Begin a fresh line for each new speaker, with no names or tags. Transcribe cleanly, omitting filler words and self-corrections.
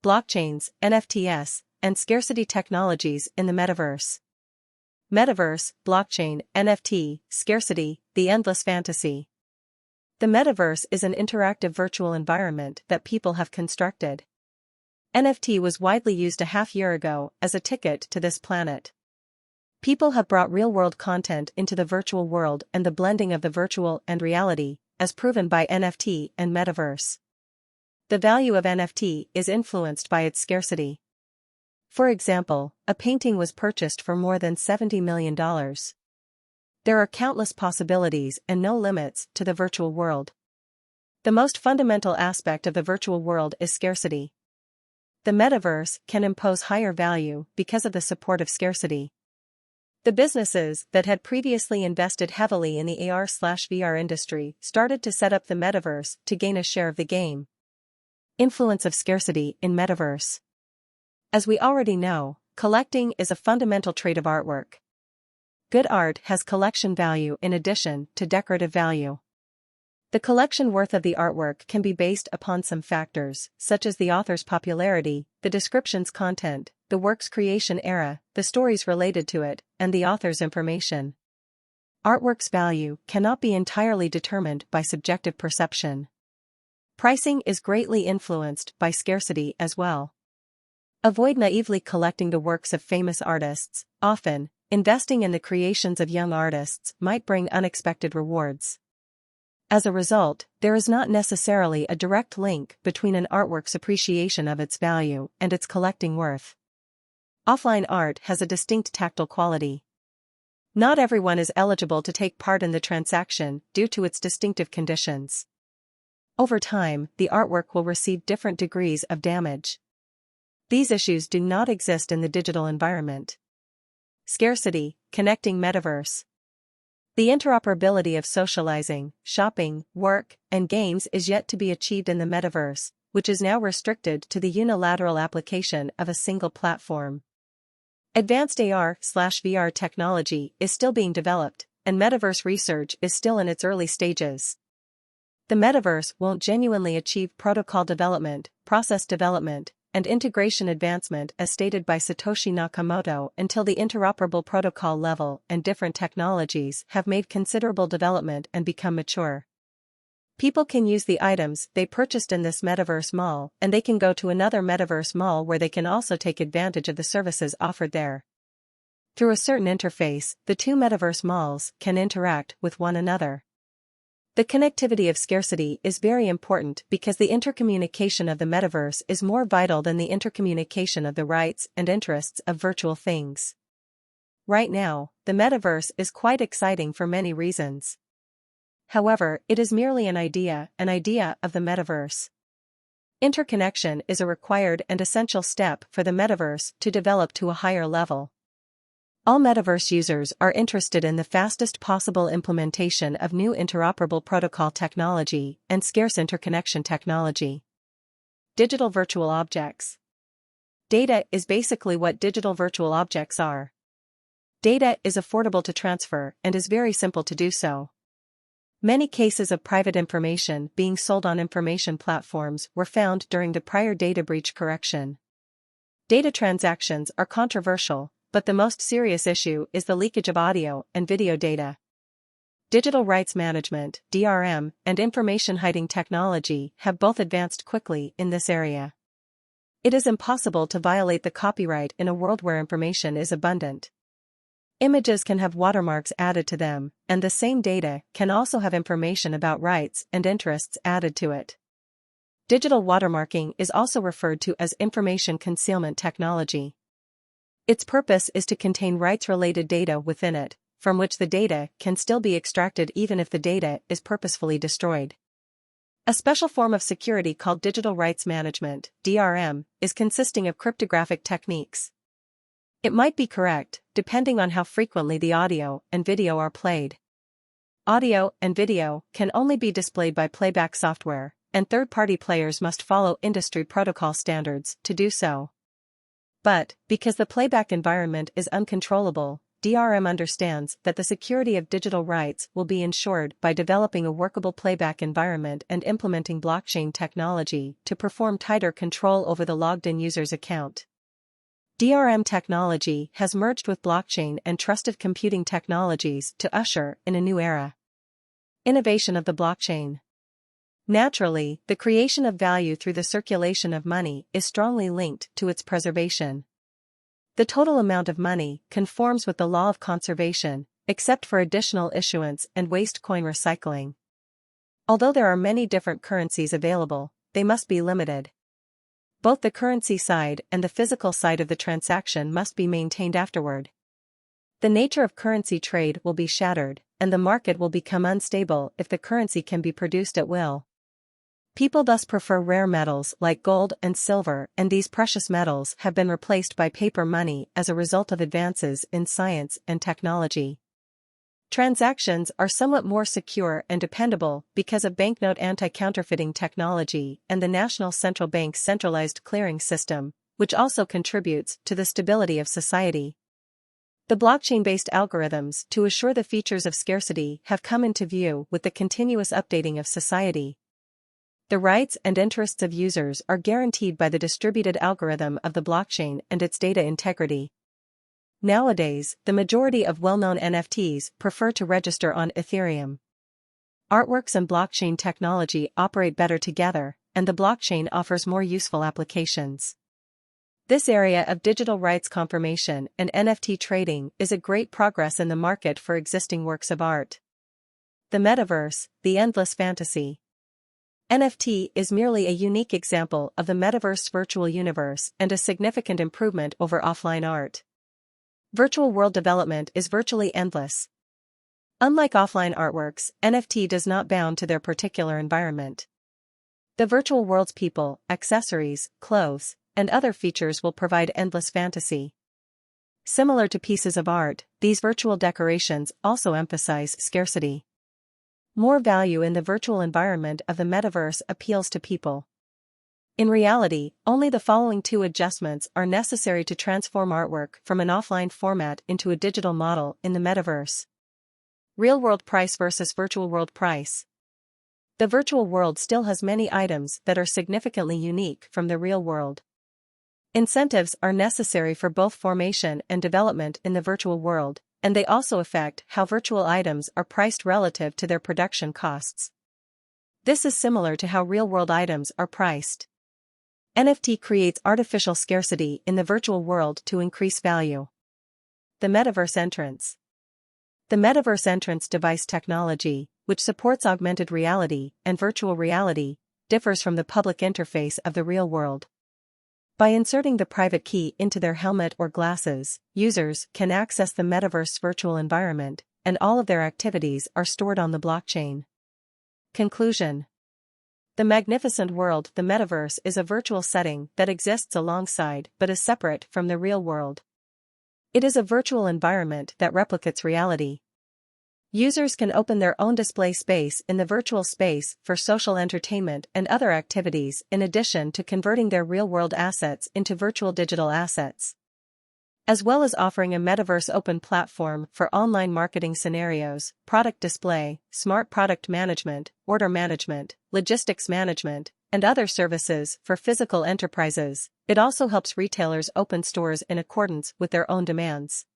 blockchains, NFTs, and scarcity technologies in the metaverse. Metaverse, blockchain, NFT, scarcity, the endless fantasy. The metaverse is an interactive virtual environment that people have constructed. NFT was widely used a half-year ago as a ticket to this planet. People have brought real-world content into the virtual world and the blending of the virtual and reality, as proven by NFT and Metaverse. The value of NFT is influenced by its scarcity. For example, a painting was purchased for more than $70 million. There are countless possibilities and no limits to the virtual world. The most fundamental aspect of the virtual world is scarcity. The metaverse can impose higher value because of the support of scarcity. The businesses that had previously invested heavily in the AR/VR industry started to set up the metaverse to gain a share of the game. Influence of scarcity in metaverse. As we already know, collecting is a fundamental trait of artwork. Good art has collection value in addition to decorative value. The collection worth of the artwork can be based upon some factors, such as the author's popularity, the description's content, the work's creation era, the stories related to it, and the author's information. Artwork's value cannot be entirely determined by subjective perception. Pricing is greatly influenced by scarcity as well. Avoid naively collecting the works of famous artists. Often, investing in the creations of young artists might bring unexpected rewards. As a result, there is not necessarily a direct link between an artwork's appreciation of its value and its collecting worth. Offline art has a distinct tactile quality. Not everyone is eligible to take part in the transaction due to its distinctive conditions. Over time, the artwork will receive different degrees of damage. These issues do not exist in the digital environment. Scarcity, connecting metaverse. The interoperability of socializing, shopping, work, and games is yet to be achieved in the metaverse, which is now restricted to the unilateral application of a single platform. Advanced AR/VR technology is still being developed, and metaverse research is still in its early stages. The metaverse won't genuinely achieve protocol development, process development, and integration advancement as stated by Satoshi Nakamoto until the interoperable protocol level and different technologies have made considerable development and become mature. People can use the items they purchased in this metaverse mall, and they can go to another metaverse mall where they can also take advantage of the services offered there. Through a certain interface, the two metaverse malls can interact with one another. The connectivity of scarcity is very important because the intercommunication of the metaverse is more vital than the intercommunication of the rights and interests of virtual things. Right now, the metaverse is quite exciting for many reasons. However, it is merely an idea of the metaverse. Interconnection is a required and essential step for the metaverse to develop to a higher level. All metaverse users are interested in the fastest possible implementation of new interoperable protocol technology and scarce interconnection technology. Digital virtual objects. Data is basically what digital virtual objects are. Data is affordable to transfer and is very simple to do so. Many cases of private information being sold on information platforms were found during the prior data breach correction. Data transactions are controversial, but the most serious issue is the leakage of audio and video data. Digital rights management, DRM, and information hiding technology have both advanced quickly in this area. It is impossible to violate the copyright in a world where information is abundant. Images can have watermarks added to them, and the same data can also have information about rights and interests added to it. Digital watermarking is also referred to as information concealment technology. Its purpose is to contain rights-related data within it, from which the data can still be extracted even if the data is purposefully destroyed. A special form of security called digital rights management, DRM, is consisting of cryptographic techniques. It might be correct, depending on how frequently the audio and video are played. Audio and video can only be displayed by playback software, and third-party players must follow industry protocol standards to do so. But, because the playback environment is uncontrollable, DRM understands that the security of digital rights will be ensured by developing a workable playback environment and implementing blockchain technology to perform tighter control over the logged-in user's account. DRM technology has merged with blockchain and trusted computing technologies to usher in a new era. Innovation of the blockchain. Naturally, the creation of value through the circulation of money is strongly linked to its preservation. The total amount of money conforms with the law of conservation, except for additional issuance and waste coin recycling. Although there are many different currencies available, they must be limited. Both the currency side and the physical side of the transaction must be maintained afterward. The nature of currency trade will be shattered, and the market will become unstable if the currency can be produced at will. People thus prefer rare metals like gold and silver, and these precious metals have been replaced by paper money as a result of advances in science and technology. Transactions are somewhat more secure and dependable because of banknote anti-counterfeiting technology and the National Central Bank's centralized clearing system, which also contributes to the stability of society. The blockchain-based algorithms to assure the features of scarcity have come into view with the continuous updating of society. The rights and interests of users are guaranteed by the distributed algorithm of the blockchain and its data integrity. Nowadays, the majority of well-known NFTs prefer to register on Ethereum. Artworks and blockchain technology operate better together, and the blockchain offers more useful applications. This area of digital rights confirmation and NFT trading is a great progress in the market for existing works of art. The metaverse, the endless fantasy. NFT is merely a unique example of the metaverse virtual universe and a significant improvement over offline art. Virtual world development is virtually endless. Unlike offline artworks, NFT does not bound to their particular environment. The virtual world's people, accessories, clothes, and other features will provide endless fantasy. Similar to pieces of art, these virtual decorations also emphasize scarcity. More value in the virtual environment of the metaverse appeals to people. In reality, only the following two adjustments are necessary to transform artwork from an offline format into a digital model in the metaverse. Real-world price versus virtual world price. The virtual world still has many items that are significantly unique from the real world. Incentives are necessary for both formation and development in the virtual world, and they also affect how virtual items are priced relative to their production costs. This is similar to how real-world items are priced. NFT creates artificial scarcity in the virtual world to increase value. The metaverse entrance. The metaverse entrance device technology, which supports augmented reality and virtual reality, differs from the public interface of the real world. By inserting the private key into their helmet or glasses, users can access the metaverse virtual environment, and all of their activities are stored on the blockchain. Conclusion. The magnificent world, the metaverse, is a virtual setting that exists alongside but is separate from the real world. It is a virtual environment that replicates reality. Users can open their own display space in the virtual space for social entertainment and other activities in addition to converting their real-world assets into virtual digital assets. As well as offering a metaverse open platform for online marketing scenarios, product display, smart product management, order management, logistics management, and other services for physical enterprises, it also helps retailers open stores in accordance with their own demands.